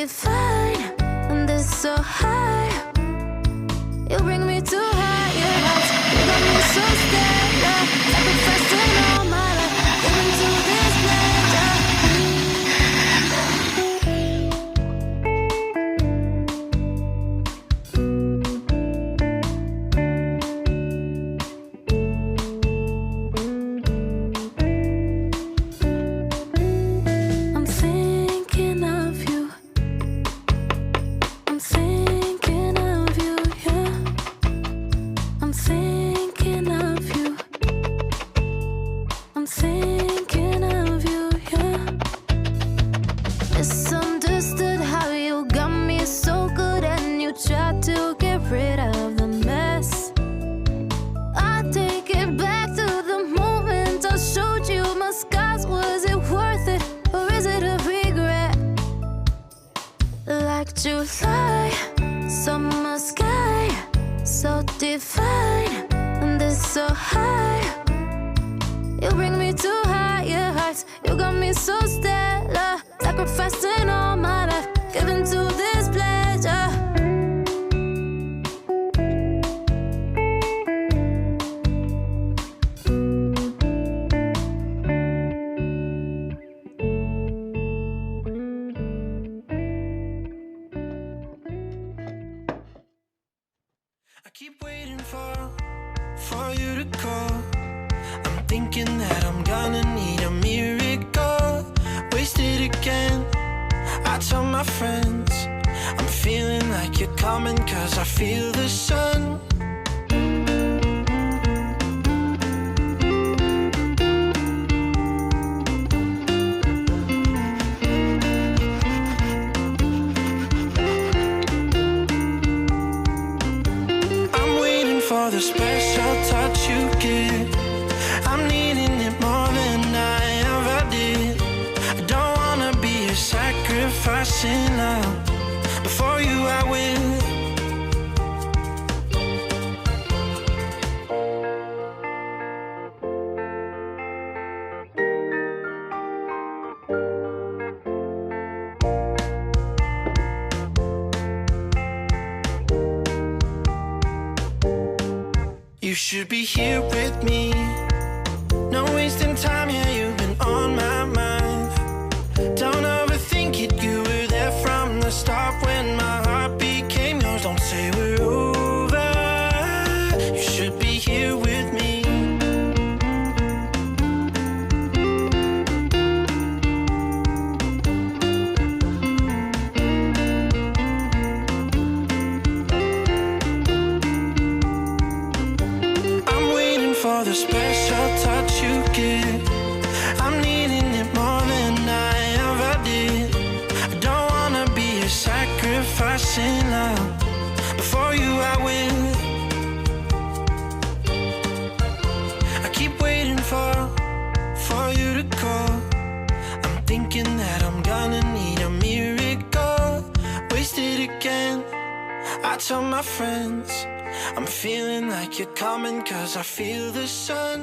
divine and it's so high. You bring me to higher heights. You got me so scared. Sacrificing all my life, giving to this pleasure. I'm thinking of you. I'm thinking of you, yeah. I'm thinking of you. I'm thinking of you, yeah. Misunderstood how you got me so good and you tried to get rid of the mess. I take it back to the moment I showed you my scars. Was it worth it or is it a regret? Like July, summer sky, so divine and it's so high. You bring me to higher heights. You got me so stellar, sacrificing all my life, giving to this pleasure. I keep waiting for you to call. I'm thinking that I'm gonna need a miracle. Wasted again. I tell my friends I'm feeling like you're coming 'cause I feel the sun. I'm waiting for the special touch you give. I'm needing it more than I ever did. I don't wanna be a sacrificing love. Before you I will. You should be here with me. No wasting time, yeah, you've been on my mind. Don't overthink it, you were there from the start when my heart became yours. Don't say we're over. You should be here with me. I'm waiting for the special touch you give. I'm needing it more than I ever did. I don't wanna be a sacrificing love. Before you I will. I keep waiting for you to call. I'm thinking that I'm gonna need a miracle. Wasted again. I tell my friends I'm feeling like you're coming 'cause I feel the sun.